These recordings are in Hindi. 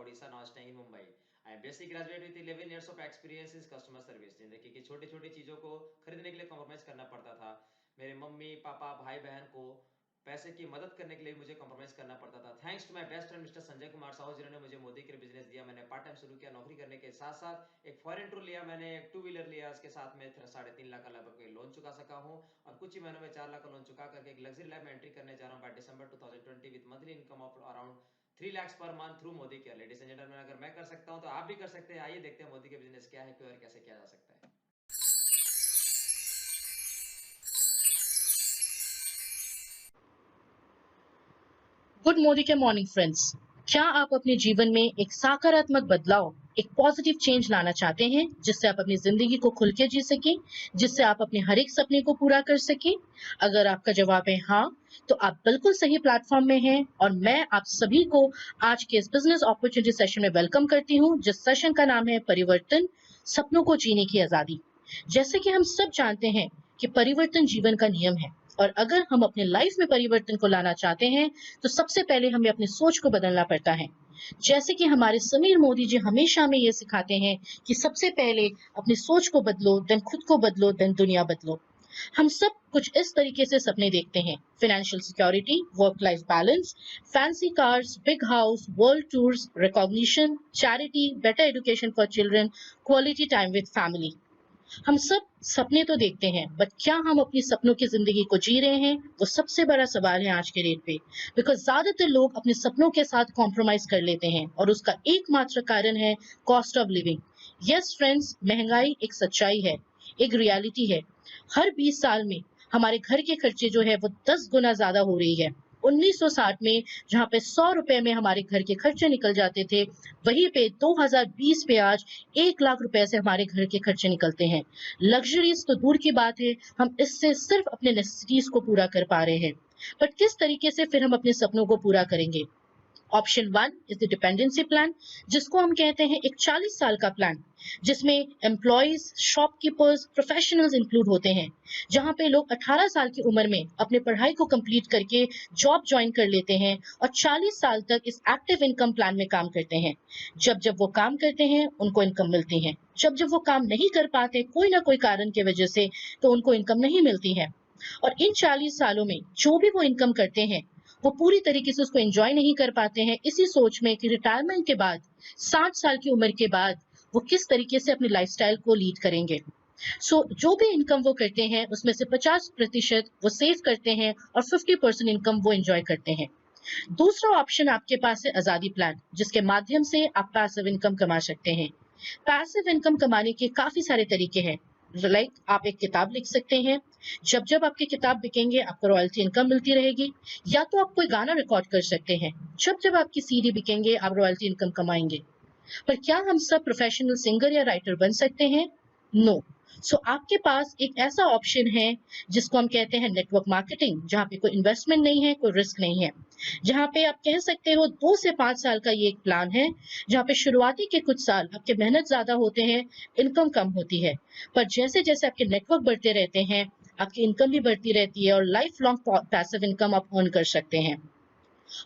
Odisha, now staying in Mumbai. I am basic graduate with 11 years of experience in customer service. जिंदगी की छोटी-छोटी चीजों को खरीदने के लिए कॉम्प्रोमाइज करना पड़ता था। मेरे मम्मी, पापा, भाई, बहन को पैसे की मदद करने के लिए मुझे कॉम्प्रोमाइज करना पड़ता था। Thanks to my best friend mister Sanjay Kumar Sahu जिन्होंने मुझे मोदी के बिजनेस दिया। मैंने पार्ट टाइम शुरू किया नौकरी करने के साथ साथ एक फॉरेन टूर लिया, मैंने एक टू व्हीलर लिया, उसके साथ में 3.5 लाख का लगभग लोन चुका सका हूँ और कुछ ही महीनों में 4 लाख का लोन चुका करके एक लग्जरी लाइफ में एंट्री करने जा रहा हूँ by December 2020 with monthly income of around 3 lakhs per month through Modi care. Ladies and gentleman, अगर मैं कर सकता हूँ तो आप भी कर सकते हैं। आइए देखते हैं मोदी के बिजनेस क्या है, क्यों और कैसे किया जा सकता है। गुड मोदी के मॉर्निंग फ्रेंड्स। क्या आप अपने जीवन में एक सकारात्मक बदलाव, एक पॉजिटिव चेंज लाना चाहते हैं जिससे आप अपनी जिंदगी को खुल के जी सकें, जिससे आप अपने हर एक सपने को पूरा कर सकें? अगर आपका जवाब है हाँ, तो आप बिल्कुल सही प्लेटफॉर्म में हैं और मैं आप सभी को आज के इस बिजनेस अपॉर्चुनिटी सेशन में वेलकम करती हूँ, जिस सेशन का नाम है परिवर्तन, सपनों को जीने की आजादी। जैसे कि हम सब जानते हैं कि परिवर्तन जीवन का नियम है और अगर हम अपने लाइफ में परिवर्तन को लाना चाहते हैं तो सबसे पहले हमें अपनी सोच को बदलना पड़ता है। जैसे कि हमारे समीर मोदी जी हमेशा हमें ये सिखाते हैं कि सबसे पहले अपनी सोच को बदलो, देन खुद को बदलो, देन दुनिया बदलो। हम सब कुछ इस तरीके से सपने देखते हैं: financial security, work life balance, fancy cars, big house, world tours, recognition, charity, better education for children, quality time with family. हम सब सपने तो देखते हैं, बट क्या हम अपनी सपनों की जिंदगी को जी रहे हैं? वो सबसे बड़ा सवाल है आज के डेट पे। बिकॉज ज्यादातर लोग अपने सपनों के साथ कॉम्प्रोमाइज कर लेते हैं और उसका एकमात्र कारण है cost of living. Yes friends, महंगाई एक सच्चाई है, एक रियलिटी है। हर 20 साल में हमारे घर के खर्चे जो है वो 10 गुना ज्यादा हो रही है। 1960 में जहाँ पे 100 रुपए में हमारे घर के खर्चे निकल जाते थे, वहीं पे 2020 पे आज 1 लाख रुपए से हमारे घर के खर्चे निकलते हैं। लग्जरीज तो दूर की बात है, हम इससे सिर्फ अपने नेसेसिटीज को पूरा कर पा रहे हैं। बट किस तरीके से फिर हम अपने सपनों को पूरा करेंगे? Option 1 is the dependency plan, जिसको हम कहते हैं एक 40 साल का प्लान, जिसमें एम्प्लॉयज, शॉपकीपर्स, प्रोफेशनल्स इंक्लूड होते हैं, जहां पे लोग 18 साल की उम्र में अपने पढ़ाई को कंप्लीट करके जॉब ज्वाइन कर लेते हैं और 40 साल तक इस एक्टिव इनकम प्लान में काम करते हैं। जब जब वो काम करते हैं उनको इनकम मिलती है, जब जब वो काम नहीं कर पाते कोई ना कोई कारण की वजह से, तो उनको इनकम नहीं मिलती है। और इन 40 सालों में जो भी वो इनकम करते हैं वो पूरी तरीके से उसको एंजॉय नहीं कर पाते हैं, इसी सोच में कि रिटायरमेंट के बाद, 60 साल की उम्र के बाद, वो किस तरीके से अपनी लाइफस्टाइल को लीड करेंगे। जो भी इनकम वो करते हैं उसमें से 50% वो सेव करते हैं और 50% इनकम वो एंजॉय करते हैं। दूसरा ऑप्शन आपके पास है आजादी प्लान, जिसके माध्यम से आप पैसिव इनकम कमा सकते हैं। पैसिव इनकम कमाने के काफी सारे तरीके हैं। लाइक आप एक किताब लिख सकते हैं, जब जब आपकी किताब बिकेंगे आपको रॉयल्टी इनकम मिलती रहेगी। या तो आप कोई गाना रिकॉर्ड कर सकते हैं, जब जब आपकी सीडी बिकेंगे आप रॉयल्टी इनकम कमाएंगे। पर क्या हम सब प्रोफेशनल सिंगर या राइटर बन सकते हैं? नो। सो आपके पास एक ऐसा ऑप्शन है जिसको हम कहते हैं नेटवर्क मार्केटिंग, जहाँ पे कोई इन्वेस्टमेंट नहीं है, कोई रिस्क नहीं है, जहाँ पे आप कह सकते हो 2 से 5 साल का ये एक प्लान है, जहाँ पे शुरुआती के कुछ साल आपके मेहनत ज्यादा होते हैं, इनकम कम होती है, पर जैसे जैसे आपके नेटवर्क बढ़ते रहते हैं आपकी इनकम भी बढ़ती रहती है और लाइफ लॉन्ग पैसिव इनकम आप अर्न कर सकते हैं।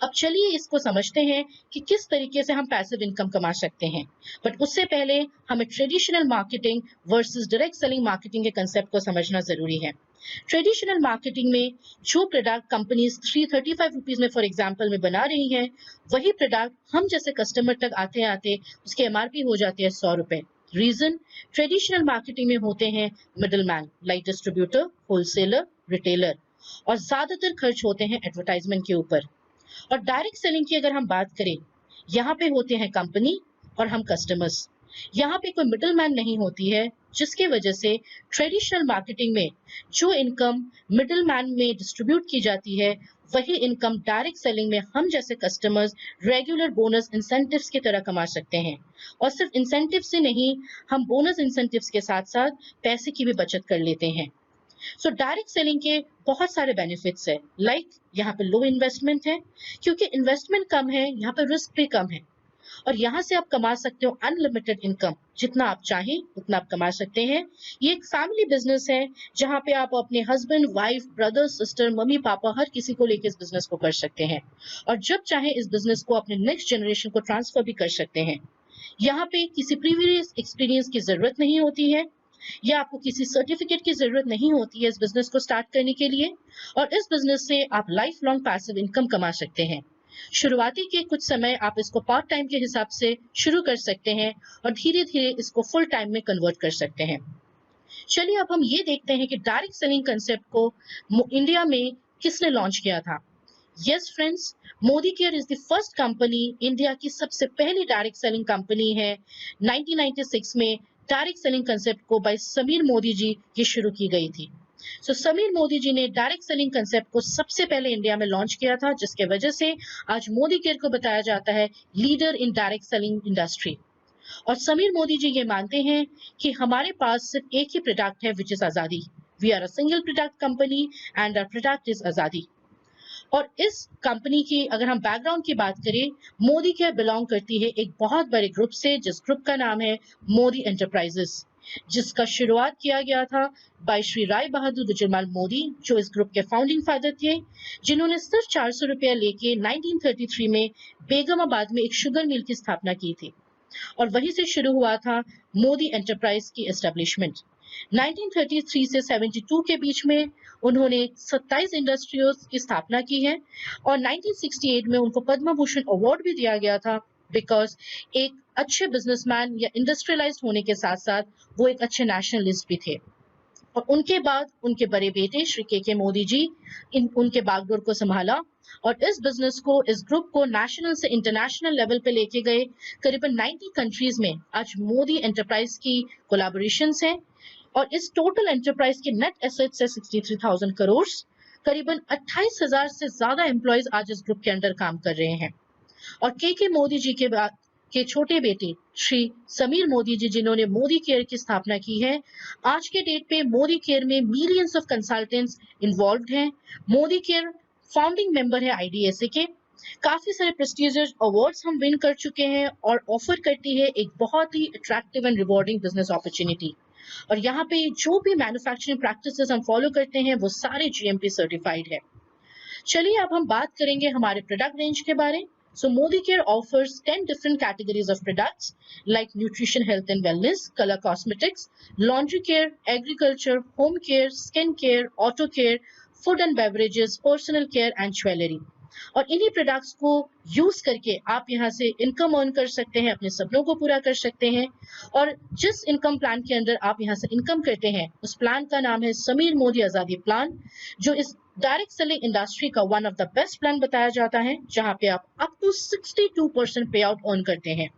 अब चलिए इसको समझते हैं कि किस तरीके से हम पैसिव इनकम कमा सकते हैं। बट उससे पहले हमें traditional marketing versus direct selling marketing के कंसेप्ट को समझना जरूरी है। ट्रेडिशनल मार्केटिंग में जो प्रोडक्ट कंपनीज 335 रुपीज में फॉर एग्जांपल में बना रही हैं, वही प्रोडक्ट हम जैसे कस्टमर तक आते आते उसके एमआरपी हो जाती है 100 रुपए। रीजन, ट्रेडिशनल मार्केटिंग में होते हैं middle man like distributor, wholesaler, retailer, और ज्यादातर खर्च होते हैं एडवर्टाइजमेंट के ऊपर। और डायरेक्ट सेलिंग की अगर हम बात करें, यहाँ पे होते हैं कंपनी और हम कस्टमर्स। यहाँ पे कोई मिडल मैन नहीं होती है, जिसकी वजह से ट्रेडिशनल मार्केटिंग में जो इनकम मिडल मैन में डिस्ट्रीब्यूट की जाती है, वही इनकम डायरेक्ट सेलिंग में हम जैसे कस्टमर्स रेगुलर बोनस इंसेंटिव्स की तरह कमा सकते हैं। और सिर्फ इंसेंटिव से नहीं, हम बोनस इंसेंटिव्स के साथ साथ पैसे की भी बचत कर लेते हैं। सो डायरेक्ट सेलिंग के बहुत सारे बेनिफिट्स है, लाइक यहाँ पे लो इन्वेस्टमेंट है, क्योंकि इन्वेस्टमेंट कम है यहाँ पे रिस्क भी कम है। और यहाँ से आप कमा सकते हो अनलिमिटेड इनकम, जितना आप चाहें उतना आप कमा सकते हैं। ये एक फैमिली बिजनेस है जहाँ पे आप अपने husband, wife, brother, sister, mummy, पापा हर किसी को लेकर इस बिजनेस को कर सकते हैं और जब चाहे इस बिजनेस को अपने नेक्स्ट जनरेशन को ट्रांसफर भी कर सकते हैं। यहाँ पे किसी प्रीवियस एक्सपीरियंस की जरूरत नहीं होती है या आपको किसी सर्टिफिकेट की जरूरत नहीं होती है इस बिजनेस को स्टार्ट करने के लिए, और इस बिजनेस से आप लाइफ लॉन्ग पैसिव इनकम कमा सकते हैं। शुरुआती के कुछ समय आप इसको पार्ट टाइम के हिसाब से शुरू कर सकते हैं और धीरे धीरे इसको फुल टाइम में कन्वर्ट कर सकते हैं। चलिए अब हम ये देखते हैं कि डायरेक्ट सेलिंग कंसेप्ट को इंडिया में किसने लॉन्च किया था। Yes friends, Modi care is the first company, India की सबसे पहली डायरेक्ट सेलिंग कंपनी है। 1996 में डायरेक्ट सेलिंग कंसेप्ट को बाय समीर मोदी जी ये शुरू की गई थी। समीर मोदी जी ने डायरेक्ट सेलिंग कंसेप्ट को सबसे पहले इंडिया में लॉन्च किया था, जिसके वजह से आज मोदी केयर को बताया जाता है leader in direct selling industry. और समीर मोदी जी ये मानते हैं कि हमारे पास सिर्फ एक ही प्रोडक्ट है, which is Azadi. We are a single product company and our product is Azadi. और इस कंपनी की अगर हम बैकग्राउंड की बात करें, मोदी केयर बिलोंग करती है एक बहुत बड़े ग्रुप से, जिस ग्रुप का नाम है मोदी एंटरप्राइजेस, जिसका शुरुआत किया गया था बाय श्री राय बहादुर गुजरलाल मोदी, जो इस ग्रुप के फाउंडिंग फादर थे, जिन्होंने सिर्फ 400 रुपया लेके 1933 में बेगमाबाद में एक शुगर मिल की स्थापना की थी और वहीं से शुरू हुआ था मोदी एंटरप्राइज की एस्टेब्लिशमेंट। 1933 से 72 के बीच में उन्होंने 27 इंडस्ट्रीज की स्थापना की है और 1968 में उनको पद्म भूषण अवार्ड भी दिया गया था, बिकॉज एक अच्छे बिजनेसमैन या इंडस्ट्रियलाइज्ड होने के साथ साथ वो एक अच्छे नेशनलिस्ट भी थे। और उनके बाद उनके बड़े बेटे श्री के मोदी जी उनके बागडोर को संभाला और इस बिजनेस को, इस ग्रुप को नेशनल से इंटरनेशनल लेवल पे लेके गए। करीबन 90 कंट्रीज में आज मोदी एंटरप्राइज की कोलैबोरेशंस हैं और इस टोटल एंटरप्राइज के नेट एसेट्स है 63,000 करोड़। करीबन 28,000 से ज्यादा एम्प्लॉयज आज इस ग्रुप के अंडर काम कर रहे हैं। और के मोदी जी के बाद के छोटे बेटे श्री समीर मोदी जी, जिन्होंने मोदी केयर की स्थापना की है, आज के डेट पे मोदी केयर में मिलियंस ऑफ कंसल्टेंट्स इन्वॉल्व्ड हैं। मोदी केयर फाउंडिंग मेंबर है आईडीएसए के। काफी सारे प्रेस्टिजियस अवार्ड्स हम विन कर चुके हैं और ऑफर करती है एक बहुत ही attractive and rewarding business opportunity. और यहाँ पे जो भी मैन्युफैक्चरिंग प्रैक्टिसेस हम फॉलो करते हैं वो सारे जीएमपी सर्टिफाइड है। चलिए अब हम बात करेंगे हमारे प्रोडक्ट रेंज के बारे। So Modi Care offers 10 different categories of products like nutrition, health and wellness, color cosmetics, laundry care, agriculture, home care, skin care, auto care, food and beverages, personal care and jewelry. और इन्हीं प्रोडक्ट्स को यूज करके आप यहाँ से इनकम अर्न कर सकते हैं, अपने सपनों को पूरा कर सकते हैं। और जिस इनकम प्लान के अंदर आप यहाँ से इनकम करते हैं उस प्लान का नाम है समीर मोदी आजादी प्लान, जो इस डायरेक्ट सेलिंग इंडस्ट्री का one of the best plan बताया जाता है, जहां पे आप अप टू 62% पे आउट अर्न करते हैं।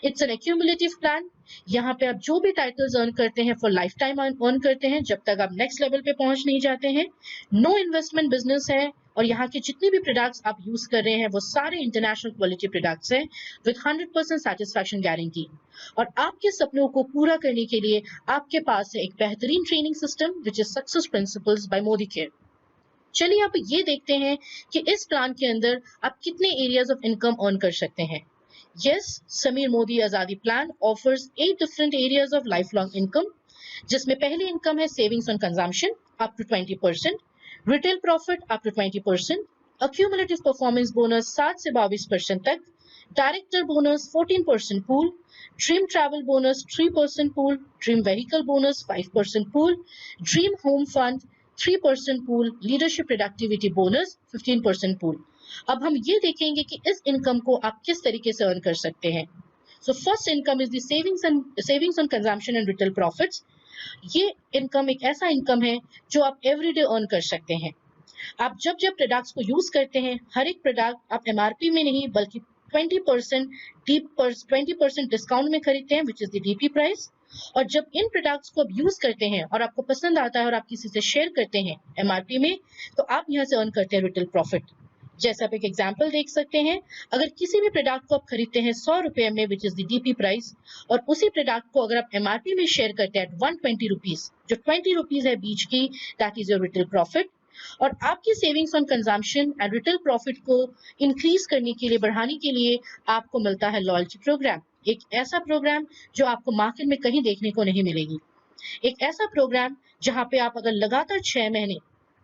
It's an accumulative plan. यहाँ पे आप जो भी टाइटल्स अर्न करते हैं फॉर लाइफ टाइम अर्न करते हैं, जब तक आप नेक्स्ट लेवल पे पहुंच नहीं जाते हैं। नो इन्वेस्टमेंट बिजनेस है और यहाँ के जितने भी प्रोडक्ट्स आप यूज कर रहे हैं वो सारे इंटरनेशनल क्वालिटी प्रोडक्ट्स हैं विद 100% सेटिस्फैक्शन गारंटी। और आपके सपनों को पूरा करने के लिए आपके पास है एक बेहतरीन training system which is success principles by Modicare. चलिए आप ये देखते हैं कि इस प्लान के अंदर आप कितने एरियाज ऑफ इनकम अर्न कर सकते हैं। Yes, Sameer Modi Azadi plan offers 8 different areas of life long income, जिसमें पहली इनकम है savings on consumption up to 20%, retail profit up to 20%, accumulative performance bonus 7 से 22% तक, director bonus 14% pool, dream travel bonus 3% pool, dream vehicle bonus 5% pool, dream home fund 3% pool, leadership productivity bonus 15% pool. अब हम ये देखेंगे कि इस इनकम को आप किस तरीके से अर्न कर सकते हैं। So first income is the savings on consumption and retail profits. ये इनकम एक ऐसा इनकम है जो आप एवरीडे अर्न कर सकते हैं। आप जब जब प्रोडक्ट्स को यूज करते हैं, हर एक प्रोडक्ट आप एमआरपी में नहीं बल्कि 20% डिस्काउंट में खरीदते हैं, विच इज द डीपी प्राइस। और जब इन प्रोडक्ट्स को आप यूज करते हैं और आपको पसंद आता है और आप किसी से शेयर करते हैं एमआरपी में, तो आप यहाँ से अर्न करते हैं रिटेल प्रॉफिट। जैसे आप एक एग्जांपल देख सकते हैं, अगर किसी भी प्रोडक्ट को आप खरीदते हैं 100 रुपए में, विच इज द डीपी प्राइस, और उसी प्रोडक्ट को अगर आप एमआरपी में शेयर करते हैं 120 रुपीज, जो 20 रुपीज है बीच की, that is your retail profit. और आपकी savings on consumption and retail profit को इंक्रीज करने के लिए, बढ़ाने के लिए आपको मिलता है लॉयल्टी प्रोग्राम। एक ऐसा प्रोग्राम जो आपको मार्केट में कहीं देखने को नहीं मिलेगी। एक ऐसा प्रोग्राम जहां पे आप अगर लगातार 6 महीने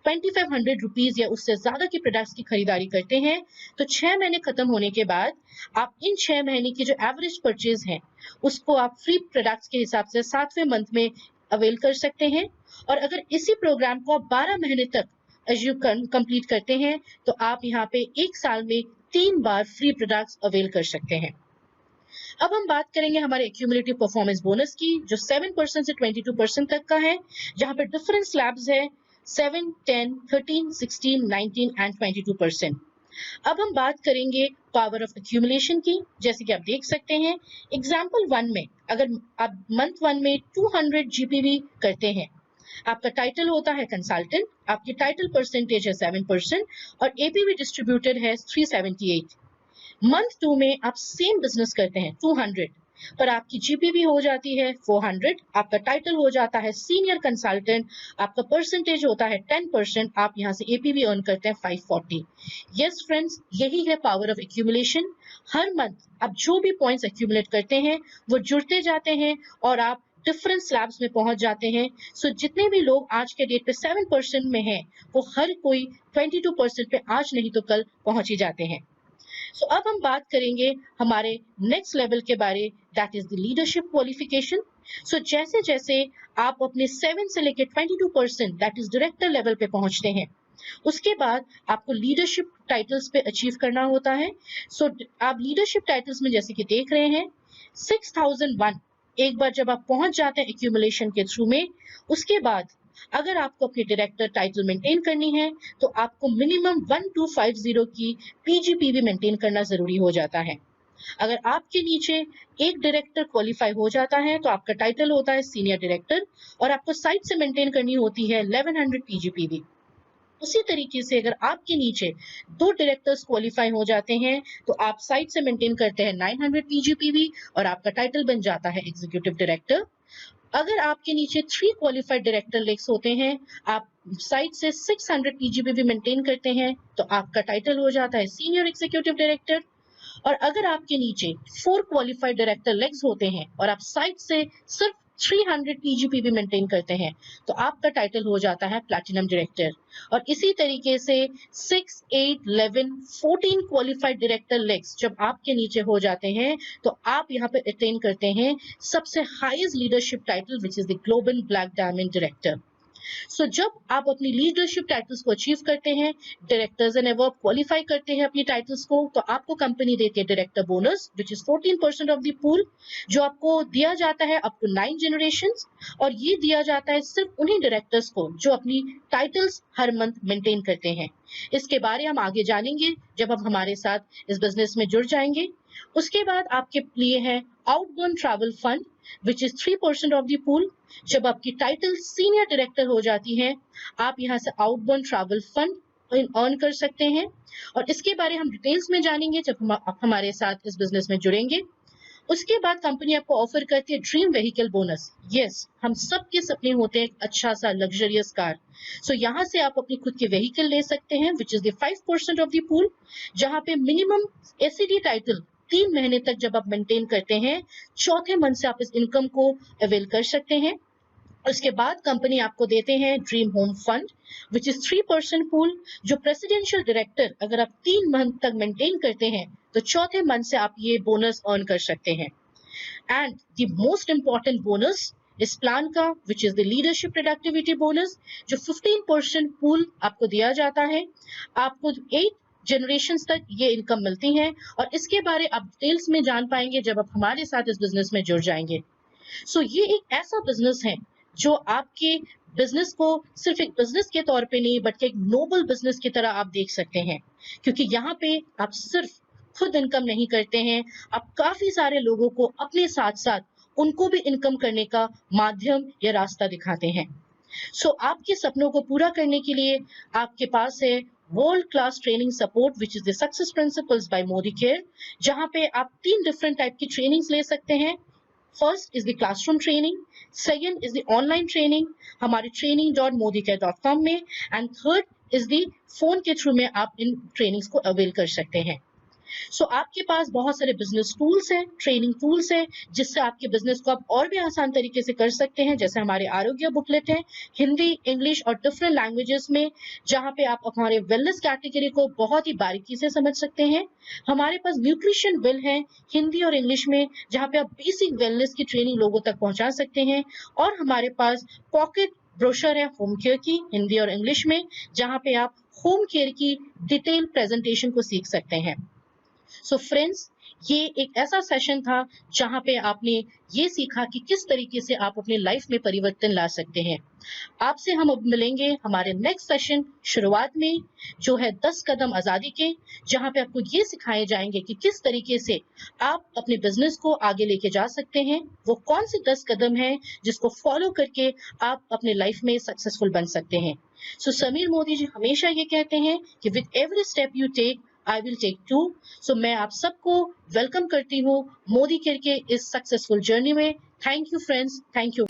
2500 रुपीज या उससे ज्यादा की प्रोडक्ट्स की खरीदारी करते हैं, तो 6 महीने खत्म होने के बाद आप इन 6 महीने की जो एवरेज परचेज है उसको आप फ्री प्रोडक्ट्स के हिसाब से 7वें मंथ में अवेल कर सकते हैं। और अगर इसी प्रोग्राम को आप 12 महीने तक कंप्लीट करते हैं तो आप यहाँ पे एक साल में 3 बार फ्री प्रोडक्ट्स अवेल कर सकते हैं। अब हम बात करेंगे हमारे एक्यूमुलेटिव परफॉर्मेंस बोनस की, जो 7% से 22% तक का है, जहां पे डिफरेंट स्लैब्स है 7, 10, 13, 16, 19 एंड 22%। अब हम बात करेंगे पावर ऑफ एक्यूमुलेशन की। जैसे कि आप देख सकते हैं एग्जाम्पल 1 में अगर आप मंथ 1 में 200 जीपीवी करते हैं, आपका टाइटल होता है कंसल्टेंट, आपकी टाइटल परसेंटेज है 7% और एपीवी डिस्ट्रीब्यूटेड है 378। मंथ 2 में आप सेम बिजनेस करते हैं 200, पर आपकी जीपीवी हो जाती है 400, आपका टाइटल हो जाता है सीनियर कंसल्टेंट, आपका परसेंटेज होता है 10%, आप यहां से एपीवी अर्न करते हैं 540। यस फ्रेंड्स, यही है power of accumulation. Her month आप जो भी पॉइंट्स एक्यूमुलेट करते हैं वो जुड़ते जाते हैं और आप डिफरेंट स्लैब्स में पहुंच जाते हैं। सो जितने भी लोग आज के डेट पे 7% में हैं, वो हर कोई 22% पे आज नहीं तो कल पहुंच ही जाते हैं। सो अब हम बात करेंगे हमारे नेक्स्ट लेवल के बारे, that is the leadership qualification. So जैसे जैसे आप अपने 7 से लेकर 22% दैट इज डायरेक्टर लेवल पे पहुंचते हैं, उसके बाद आपको लीडरशिप टाइटल्स पे अचीव करना होता है। सो आप लीडरशिप टाइटल्स में जैसे कि देख रहे हैं 6001, एक बार जब आप पहुंच जाते हैं एक्यूमुलेशन के थ्रू में, उसके बाद अगर आपको अपनी डायरेक्टर टाइटल मेंटेन करनी है तो आपको मिनिमम 1250 की पीजीपीवी मेंटेन करना जरूरी हो जाता है। अगर आपके नीचे एक डायरेक्टर क्वालिफाई हो जाता है तो आपका टाइटल होता है सीनियर डायरेक्टर और आपको साइट से मेंटेन करनी होती है 1100 पीजीपीवी। उसी तरीके से अगर आपके नीचे 2 डायरेक्टर्स क्वालिफाई हो जाते हैं तो आप साइट से मेंटेन करते हैं 900 पीजीपीवी और आपका टाइटल बन जाता है एग्जीक्यूटिव डायरेक्टर। अगर आपके नीचे 3 क्वालिफाइड डायरेक्टर लेक्स होते हैं, आप साइट से 600 पीजीपीवी मेंटेन करते हैं तो आपका टाइटल हो जाता है सीनियर एग्जीक्यूटिव डायरेक्टर। और अगर आपके नीचे 4 क्वालिफाइड डायरेक्टर लेग्स होते हैं और आप साइट से सिर्फ 300 पीजीपीवी मेंटेन करते हैं तो आपका टाइटल हो जाता है प्लैटिनम डायरेक्टर। और इसी तरीके से 6, 8, 11, 14 क्वालिफाइड डायरेक्टर लेग्स जब आपके नीचे हो जाते हैं तो आप यहाँ पे अटेन करते हैं सबसे highest leadership title which is the global black diamond director. So जब आप अपनी लीडरशिप टाइटल्स को अचीव करते हैं, डायरेक्टर्स एंड अबव क्वालिफाई करते हैं अपनी टाइटल्स को, तो आपको कंपनी देती है director bonus which is 14% of the pool, जो आपको दिया जाता है अप टू 9 जनरेशंस। और ये दिया जाता है सिर्फ उन्हीं डायरेक्टर्स को जो अपनी टाइटल्स हर मंथ मेंटेन करते हैं। इसके बारे हम आगे जानेंगे जब आप हमारे साथ इस बिजनेस में जुड़ जाएंगे। उसके बाद आपके लिए है outbound travel fund which is 3% of the pool. जब आपकी टाइटल सीनियर डायरेक्टर हो जाती है, आप यहाँ से आउटबोर्न ट्रैवल फंड अर्न कर सकते हैं और इसके बारे हम डिटेल्स में जानेंगे जब आप हमारे साथ इस बिजनेस में जुड़ेंगे। उसके बाद कंपनी आपको ऑफर करती है ड्रीम व्हीकल बोनस। यस, हम सबके सपने होते हैं एक अच्छा सा लग्जरियस कार। सो यहाँ से आप अपनी खुद की व्हीकल ले सकते हैं विच is the 5% of the pool, जहाँ पे मिनिमम एसईडी टाइटल 3 महीने तक जब आप मेंटेन करते हैं, चौथे मंथ से आप इस इनकम को अवेल कर सकते हैं। उसके बाद कंपनी आपको देते हैं dream home fund which is 3% pool, जो प्रेसिडेंशियल डायरेक्टर अगर आप 3 मंथ तक मेंटेन करते हैं तो चौथे मंथ से आप ये बोनस अर्न कर सकते हैं। And the most important bonus इस प्लान का विच is the leadership productivity bonus, जो 15% पूल आपको दिया जाता है। आपको 8 जनरेशंस तक ये इनकम मिलती है और इसके बारे आप डिटेल्स में जान पाएंगे जब आप हमारे साथ इस बिजनेस में जुड़ जाएंगे। सो ये एक ऐसा बिजनेस है जो आपके बिजनेस को सिर्फ एक बिजनेस के तौर पे नहीं बल्कि एक नोबल बिजनेस की तरह आप देख सकते हैं, क्योंकि यहाँ पे आप सिर्फ खुद इनकम नहीं करते हैं, आप काफी सारे लोगों को अपने साथ साथ उनको भी इनकम करने का माध्यम या रास्ता दिखाते हैं। सो आपके सपनों को पूरा करने के लिए आपके पास है world class training support which is the success principles by Modicare, जहां पे आप 3 डिफरेंट टाइप की ट्रेनिंग्स ले सकते हैं। First is the classroom training, second is the online training हमारे training.modicare.com में, and third is the phone के थ्रू में आप इन ट्रेनिंग्स को अवेल कर सकते हैं। सो आपके पास बहुत सारे बिजनेस टूल्स हैं, ट्रेनिंग टूल्स हैं, जिससे आपके बिजनेस को आप और भी आसान तरीके से कर सकते हैं। जैसे हमारे आरोग्य बुकलेट है, हिंदी, इंग्लिश और डिफरेंट लैंग्वेजेस में, जहां पे आप हमारे वेलनेस कैटेगरी को बहुत ही बारीकी से समझ सकते हैं। हमारे पास न्यूट्रिशन बिल है, हिंदी और इंग्लिश में, जहां पे आप बेसिक वेलनेस की ट्रेनिंग लोगों तक पहुंचा सकते हैं। और हमारे पास पॉकेट ब्रोशर है होम केयर की, हिंदी और इंग्लिश में, जहां पे आप होम केयर की डिटेल प्रेजेंटेशन को सीख सकते हैं। सो फ्रेंड्स, ये एक ऐसा सेशन था जहां पे आपने ये सीखा कि किस तरीके से आप अपनी लाइफ में परिवर्तन ला सकते हैं। आपसे हम अब मिलेंगे हमारे नेक्स्ट सेशन शुरुआत में, जो है 10 कदम आजादी के, जहां पे आपको ये सिखाए जाएंगे कि किस तरीके से आप अपने बिजनेस को आगे लेके जा सकते हैं। वो कौन से 10 कदम हैं जिसको फॉलो करके आप अपने लाइफ में सक्सेसफुल बन सकते हैं। सो समीर मोदी जी हमेशा ये कहते हैं कि with every step you take I will take two. So मैं आप सबको वेलकम करती हूँ मोदी केयर के इस सक्सेसफुल जर्नी में। Thank you friends, thank you.